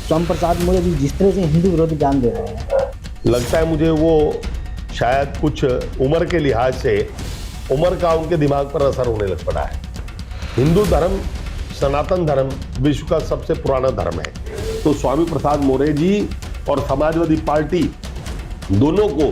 स्वामी प्रसाद मौर्य जी जिस तरह से हिंदू विरोधी बयान दे रहे हैं, लगता है मुझे वो शायद कुछ उम्र के लिहाज से उम्र का उनके दिमाग पर असर होने लग पड़ा है। हिंदू धर्म, सनातन धर्म विश्व का सबसे पुराना धर्म है। तो स्वामी प्रसाद मौर्य जी और समाजवादी पार्टी दोनों को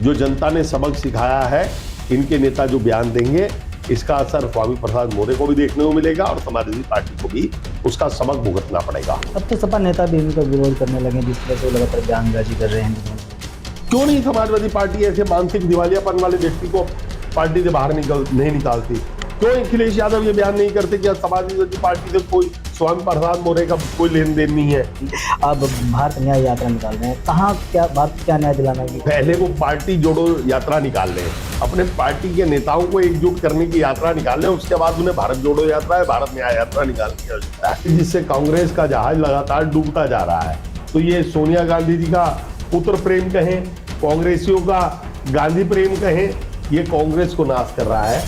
जो जनता ने सबक सिखाया है, इनके नेता जो बयान देंगे, इसका असर स्वामी प्रसाद मौर्य को भी देखने को मिलेगा और समाजवादी पार्टी को भी उसका सबक भुगतना पड़ेगा। अब तो सपा नेता भी इनका विरोध करने लगे जिस तरह से लगातार बयानबाजी कर रहे हैं। क्यों नहीं समाजवादी पार्टी ऐसे मानसिक दिवालियापन वाले व्यक्ति को पार्टी से बाहर नहीं निकालती? क्यों अखिलेश यादव ये बयान नहीं करते कि समाजवादी पार्टी से कोई स्वामी प्रसाद मौर्य का कोई लेन देन नहीं है? अब भारत न्याय यात्रा निकाल रहे हैं, कहाँ क्या भारत क्या न्याय दिलाना की? पहले वो पार्टी जोड़ो यात्रा निकाल रहे हैं, अपने पार्टी के नेताओं को एकजुट करने की यात्रा निकाल रहे हैं। उसके बाद उन्हें भारत जोड़ो यात्रा है, भारत न्याय यात्रा निकालने की आवश्यकता है, जिससे कांग्रेस का जहाज लगातार डूबता जा रहा है। तो ये सोनिया गांधी जी का पुत्र प्रेम कहें, कांग्रेसियों का गांधी प्रेम कहें, ये कांग्रेस को नाश कर रहा है।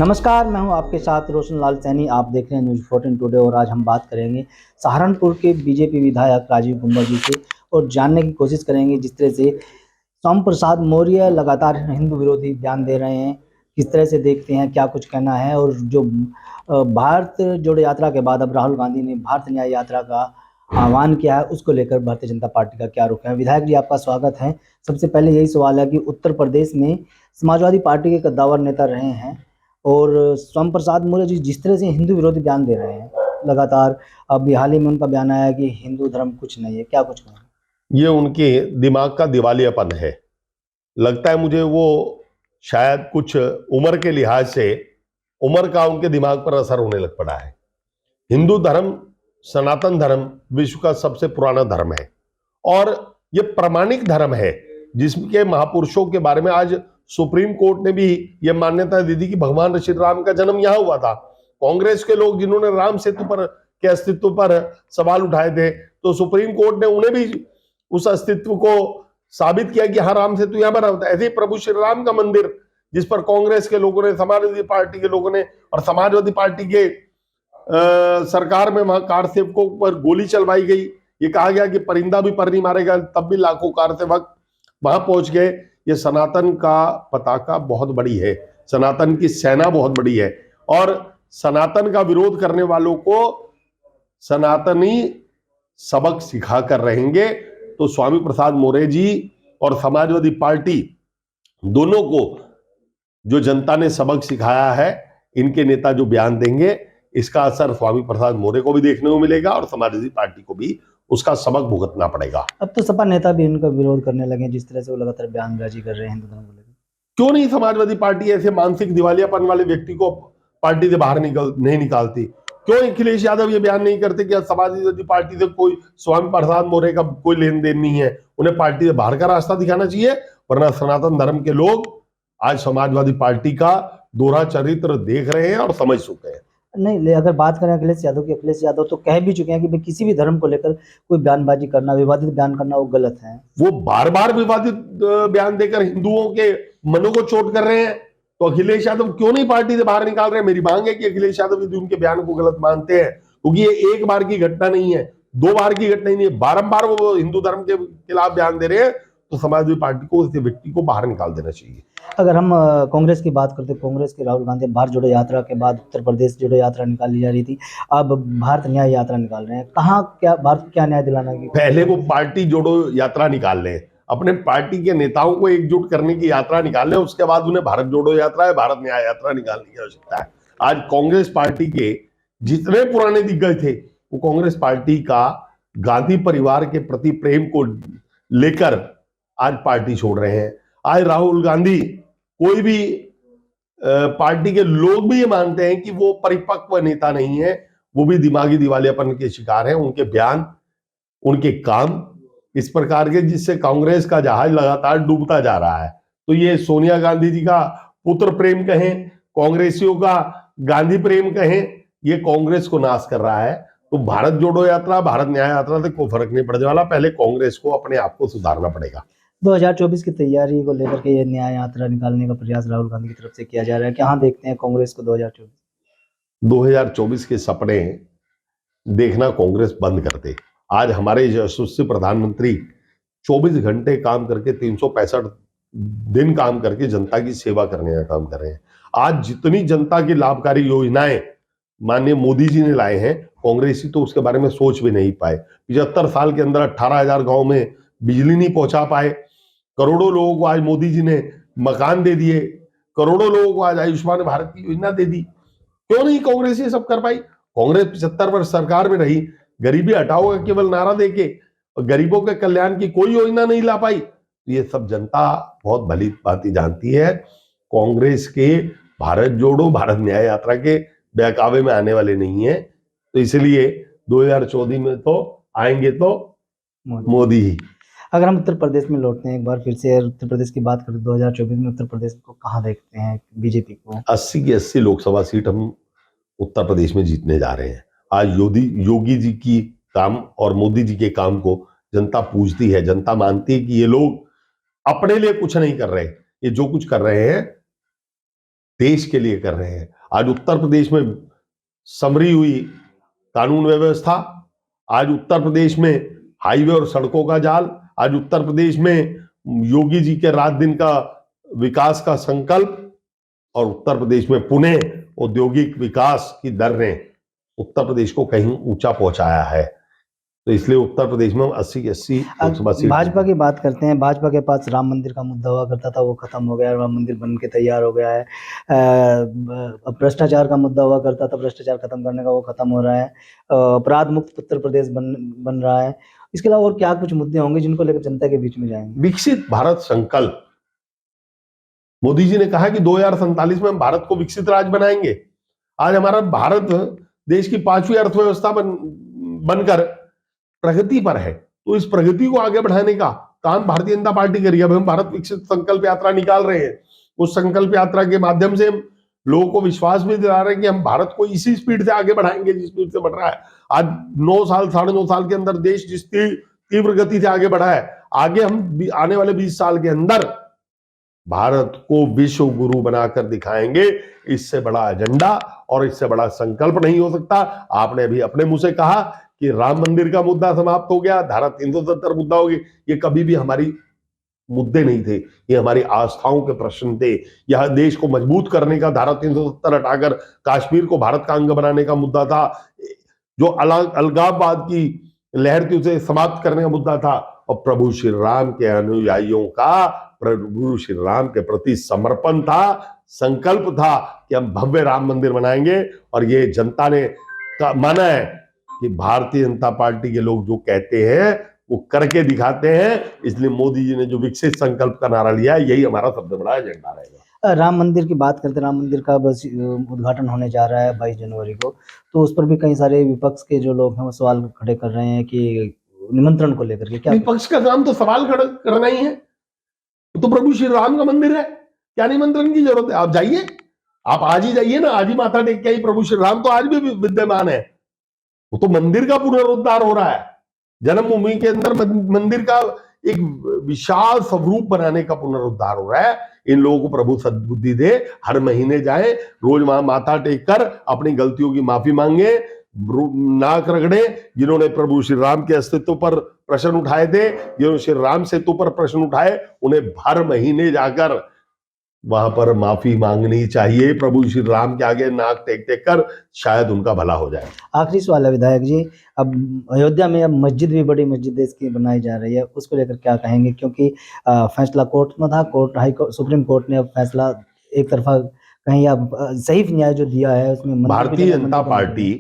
नमस्कार, मैं हूं आपके साथ रोशन लाल सैनी। आप देख रहे हैं न्यूज़ 14 टुडे और आज हम बात करेंगे सहारनपुर के बीजेपी विधायक राजीव कुंवर जी से और जानने की कोशिश करेंगे जिस तरह से स्वामी प्रसाद मौर्य लगातार हिंदू विरोधी बयान दे रहे हैं, किस तरह से देखते हैं, क्या कुछ कहना है। और जो भारत जोड़ो यात्रा के बाद अब राहुल गांधी ने भारत न्याय यात्रा का आह्वान किया है, उसको लेकर भारतीय जनता पार्टी का क्या रुख है। विधायक जी, आपका स्वागत है। सबसे पहले यही सवाल है कि उत्तर प्रदेश में समाजवादी पार्टी के कद्दावर नेता रहे हैं और स्वामी प्रसाद मौर्य जी जिस तरह से हिंदू विरोधी बयान दे रहे हैं लगातार, अब हाल ही में उनका बयान आया कि हिंदू धर्म कुछ नहीं है, क्या कुछ कहना? ये उनके दिमाग का दिवालियापन है। लगता है मुझे वो शायद कुछ उम्र के लिहाज से उम्र का उनके दिमाग पर असर होने लग पड़ा है। हिंदू धर्म, सनातन धर्म विश्व का सबसे पुराना धर्म है और ये प्रामाणिक धर्म है, जिसके महापुरुषों के बारे में आज सुप्रीम कोर्ट ने भी ये मान्यता दी थी कि भगवान श्री राम का जन्म यहां हुआ था। कांग्रेस के लोग जिन्होंने राम सेतु पर के अस्तित्व पर सवाल उठाए थे, तो सुप्रीम कोर्ट ने उन्हें भी उस अस्तित्व को साबित किया कि हाँ, राम सेतु यहां बना होता है। ऐसे ही प्रभु श्री राम का मंदिर, जिस पर कांग्रेस के लोगों ने, समाजवादी पार्टी के लोगों ने और समाजवादी पार्टी के सरकार में वहां कार सेवकों पर गोली चलवाई गई। ये कहा गया कि परिंदा भी पर नहीं मारेगा, तब भी लाखों कार सेवक वहां पहुंच गए। ये सनातन का पताका बहुत बड़ी है, सनातन की सेना बहुत बड़ी है और सनातन का विरोध करने वालों को सनातनी सबक सिखा कर रहेंगे। तो स्वामी प्रसाद मौर्य जी और समाजवादी पार्टी दोनों को जो जनता ने सबक सिखाया है, इनके नेता जो बयान देंगे, इसका असर स्वामी प्रसाद मौर्य को भी देखने को मिलेगा और समाजवादी पार्टी को भी उसका सबक भुगतना पड़ेगा। अब तो सपा नेता भी इनका विरोध करने लगे जिस तरह से वो लगातार बयानबाजी कर रहे हैं हिंदू धर्म को लेकर। क्यों नहीं समाजवादी पार्टी ऐसे मानसिक दिवालियापन वाले व्यक्ति को पार्टी से बाहर नहीं निकालती? क्यों अखिलेश यादव ये बयान नहीं करते कि समाजवादी पार्टी से कोई स्वामी प्रसाद मौर्य का कोई लेन देन नहीं है? उन्हें पार्टी से बाहर का रास्ता दिखाना चाहिए, वरना सनातन धर्म के लोग आज समाजवादी पार्टी का दोहरा चरित्र देख रहे हैं और समझ चुके हैं। नहीं, अगर बात करें अखिलेश यादव की, अखिलेश यादव तो कह भी चुके हैं कि भाई किसी भी धर्म को लेकर कोई बयानबाजी करना, विवादित बयान करना वो गलत है। वो बार बार विवादित बयान देकर हिंदुओं के मनों को चोट कर रहे हैं, तो अखिलेश यादव क्यों नहीं पार्टी से बाहर निकाल रहे हैं? मेरी मांग है कि अखिलेश यादव यदि उनके बयान को गलत मानते हैं, क्योंकि ये एक बार की घटना नहीं है, दो बार की घटना नहीं है, बारंबार वो हिंदू धर्म के खिलाफ बयान दे रहे हैं, तो समाजवादी पार्टी को इस व्यक्ति को बाहर निकाल देना चाहिए। अगर हम कांग्रेस की बात करते, कांग्रेस के राहुल गांधी भारत जोड़ो यात्रा के बाद उत्तर प्रदेश जोड़ो यात्रा निकाली जा रही थी, अब भारत न्याय यात्रा निकाल रहे हैं, कहाँ क्या भारत को क्या न्याय दिलाना की? पहले वो पार्टी जोड़ो यात्रा निकाल लें, अपने पार्टी के नेताओं को एकजुट करने की यात्रा निकाल लें, उसके बाद उन्हें भारत जोड़ो यात्रा है, भारत न्याय यात्रा निकालने की आवश्यकता है। आज कांग्रेस पार्टी के जितने पुराने दिग्गज थे, वो कांग्रेस पार्टी का गांधी परिवार के प्रति प्रेम को लेकर आज पार्टी छोड़ रहे हैं। आज राहुल गांधी, कोई भी पार्टी के लोग भी ये मानते हैं कि वो परिपक्व नेता नहीं है, वो भी दिमागी दिवालियापन के शिकार हैं। उनके बयान, उनके काम इस प्रकार के जिससे कांग्रेस का जहाज लगातार डूबता जा रहा है। तो ये सोनिया गांधी जी का पुत्र प्रेम कहें, कांग्रेसियों का गांधी प्रेम कहें, ये कांग्रेस को नाश कर रहा है। तो भारत जोड़ो यात्रा, भारत न्याय यात्रा से कोई फर्क नहीं पड़ने वाला। पहले कांग्रेस को अपने आप को सुधारना पड़ेगा। 2024 की तैयारी को लेकर के ये न्याय यात्रा निकालने का प्रयास राहुल गांधी की तरफ से किया जा रहा है, कहाँ देखते हैं कांग्रेस को 2024? 2024 के सपने देखना कांग्रेस बंद कर दे। आज हमारे यशस्वी प्रधानमंत्री 24 घंटे काम करके 365 दिन काम करके जनता की सेवा करने का काम कर रहे हैं। आज जितनी जनता की लाभकारी योजनाएं माननीय मोदी जी ने लाए हैं, कांग्रेसी तो उसके बारे में सोच भी नहीं पाए। 75 साल के अंदर 18,000 गांव में बिजली नहीं पहुंचा पाए। करोड़ों लोगों को आज मोदी जी ने मकान दे दिए। करोड़ों लोगों को आज आयुष्मान भारत की योजना दे दी। क्यों नहीं कांग्रेस ये सब कर पाई? कांग्रेस 75 वर्ष सरकार में रही, गरीबी हटाओ का केवल नारा देके और गरीबों के कल्याण की कोई योजना नहीं ला पाई। ये सब जनता बहुत भली भांति जानती है। कांग्रेस के भारत जोड़ो भारत न्याय यात्रा के बहकावे में आने वाले नहीं है। तो इसलिए 2014 में तो आएंगे तो मोदी ही। अगर हम उत्तर प्रदेश में लौटते हैं एक बार फिर से, उत्तर प्रदेश की बात करें 2024 में उत्तर प्रदेश को कहाँ देखते हैं बीजेपी को? 80 की 80 लोकसभा सीट हम उत्तर प्रदेश में जीतने जा रहे हैं। आज योगी जी की काम और मोदी जी के काम को जनता पूजती है। जनता मानती है कि ये लोग अपने लिए कुछ नहीं कर रहे, ये जो कुछ कर रहे हैं देश के लिए कर रहे हैं। आज उत्तर प्रदेश में समरी हुई कानून व्यवस्था, आज उत्तर प्रदेश में हाईवे और सड़कों का जाल, आज उत्तर प्रदेश में योगी जी के रात दिन का विकास का संकल्प, और उत्तर प्रदेश में पुणे औद्योगिक विकास की दर ने उत्तर प्रदेश को कहीं ऊंचा पहुंचाया है। तो इसलिए उत्तर प्रदेश में 80 की 80 लोकसभा सीट। भाजपा की बात करते हैं। भाजपा के पास राम मंदिर का मुद्दा हुआ करता था, वो खत्म हो गया, राम मंदिर बन के तैयार हो गया है। अब भ्रष्टाचार का मुद्दा हुआ करता था, भ्रष्टाचार खत्म करने का वो खत्म हो रहा है। अपराध मुक्त उत्तर प्रदेश बन रहा है। इसके अलावा और क्या कुछ मुद्दे होंगे जिनको लेकर जनता के बीच में जाएंगे? विकसित भारत संकल्प, मोदी जी ने कहा कि 2047 में हम भारत को विकसित राज्य बनाएंगे। आज हमारा भारत देश की 5वीं अर्थव्यवस्था बनकर प्रगति पर है। तो इस प्रगति को आगे बढ़ाने का काम भारतीय जनता पार्टी करी। अब हम भारत विकसित संकल्प यात्रा निकाल रहे हैं। उस संकल्प यात्रा के माध्यम से हम लोगों को विश्वास भी दिला रहे हैं कि हम भारत को इसी स्पीड से आगे बढ़ाएंगे जिस स्पीड से बढ़ रहा है। आज 9 साल 9.5 साल के अंदर देश जिस तीव्र गति से आगे बढ़ा है, आगे हम आने वाले 20 साल के अंदर भारत को विश्व गुरु बनाकर दिखाएंगे। इससे बड़ा एजेंडा और इससे बड़ा संकल्प नहीं हो सकता। आपने अभी अपने मुंह से कहा कि राम मंदिर का मुद्दा समाप्त हो गया, धारा 370 मुद्दा हो गई। ये कभी भी हमारी मुद्दे नहीं थे, ये हमारी आस्थाओं के प्रश्न थे। यह देश को मजबूत करने का धारा 370 हटाकर काश्मीर को भारत का अंग बनाने का मुद्दा था। जो अलगाववाद की लहर थी उसे समाप्त करने का मुद्दा था। और प्रभु श्री राम के अनुयायियों का प्रभु श्री राम के प्रति समर्पण था, संकल्प था कि हम भव्य राम मंदिर बनाएंगे। और ये जनता ने माना है कि भारतीय जनता पार्टी के लोग जो कहते हैं वो करके दिखाते हैं। इसलिए मोदी जी ने जो विकसित संकल्प का नारा लिया है, यही हमारा सबसे बड़ा एजेंडा रहेगा। राम मंदिर की बात करते हैं। राम मंदिर का बस उद्घाटन होने जा रहा है 22 जनवरी को, तो उस पर भी कई सारे विपक्ष के जो लोग हैं वो सवाल खड़े कर रहे हैं कि निमंत्रण को लेकर के क्या? विपक्ष का काम तो सवाल खड़ा करना ही है। तो प्रभु श्री राम का मंदिर है, क्या निमंत्रण की जरूरत है? आप जाइए, आप आज ही जाइए ना, आज ही माथा टेक के आई। प्रभु श्री राम तो आज भी विद्यमान है। वो तो मंदिर का पुनरुद्धार हो रहा है। जन्मभूमि के अंदर मंदिर का एक विशाल स्वरूप बनाने का पुनरुद्धार हो रहा है। इन लोगों को प्रभु सद्बुद्धि दे, हर महीने जाए, रोज माथा टेक कर अपनी गलतियों की माफी मांगे, नाक रगड़े। जिन्होंने प्रभु श्री राम के अस्तित्व पर प्रश्न उठाए थे, जिन्होंने श्री राम सेतु पर प्रश्न उठाए, उन्हें हर महीने जाकर वहां पर माफी मांगनी चाहिए। प्रभु श्री राम के आगे नाक टेक टेक कर, शायद उनका भला हो जाए। आखिरी सवाल है विधायक जी, अब अयोध्या में अब मस्जिद भी बड़ी मस्जिद देश की बनाई जा रही है, उसको लेकर क्या कहेंगे? क्योंकि फैसला कोर्ट में था, सुप्रीम कोर्ट ने अब फैसला एक तरफा कहीं अब सही न्याय जो दिया है उसमें भारतीय जनता पार्टी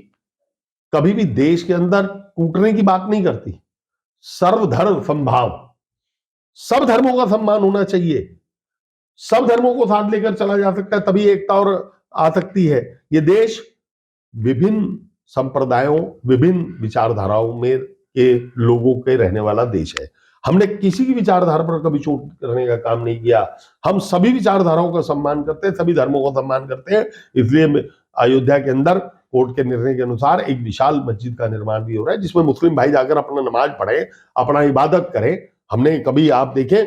कभी भी देश के अंदर टूटने की बात नहीं करती। सर्वधर्म समभाव, सब धर्मों का सम्मान होना चाहिए, सब धर्मों को साथ लेकर चला जा सकता है, तभी एकता और आ सकती है। ये देश विभिन्न संप्रदायों, विभिन्न विचारधाराओं में के लोगों के रहने वाला देश है। हमने किसी की विचारधारा पर कभी चोट करने का काम नहीं किया। हम सभी विचारधाराओं का सम्मान करते हैं, सभी धर्मों का सम्मान करते हैं। इसलिए अयोध्या के अंदर कोर्ट के निर्णय के अनुसार एक विशाल मस्जिद का निर्माण भी हो रहा है, जिसमें मुस्लिम भाई जाकर अपना नमाज पढ़े, अपना इबादत करें। हमने कभी, आप देखें,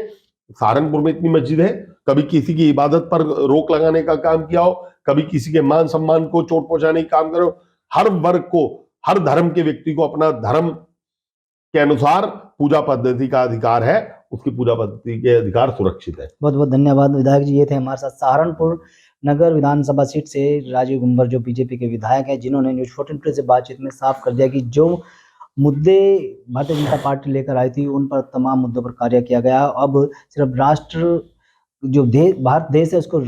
सहारनपुर में इतनी मस्जिद है, कभी किसी की इबादत पर रोक लगाने का काम किया हो, कभी किसी के मान सम्मान को चोट पहुंचाने का काम करो। हर वर्ग को हर धर्म के व्यक्ति को अपना धर्म के अनुसार पूजा पद्धति का अधिकार है, उसकी पूजा पद्धति के अधिकार सुरक्षित है। बहुत बहुत धन्यवाद विधायक जी। ये थे हमारे साथ सहारनपुर नगर विधानसभा सीट से राजीव गुंबर, जो बीजेपी के विधायक हैं, जिन्होंने न्यूज़ 14 टुडे से बातचीत में साफ कर दिया कि जो मुद्दे भारतीय जनता पार्टी लेकर आई थी उन पर तमाम मुद्दों पर कार्य किया गया। अब सिर्फ राष्ट्र जो भारत देश है उसको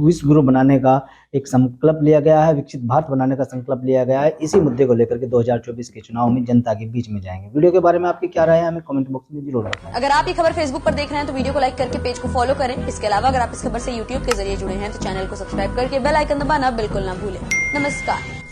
विश्व गुरु बनाने का एक संकल्प लिया गया है, विकसित भारत बनाने का संकल्प लिया गया है। इसी मुद्दे को लेकर के 2024 के चुनाव में जनता के बीच में जाएंगे। वीडियो के बारे में आपकी क्या राय है, हमें कमेंट बॉक्स में जरूर बताएं। अगर आप ये खबर फेसबुक पर देख रहे हैं तो वीडियो को लाइक करके पेज को फॉलो करें। इसके अलावा अगर आप इस खबर से यूट्यूब के जरिए जुड़े हैं तो चैनल को सब्सक्राइब करके बेल आइकन दबाना बिल्कुल ना भूलें। नमस्कार।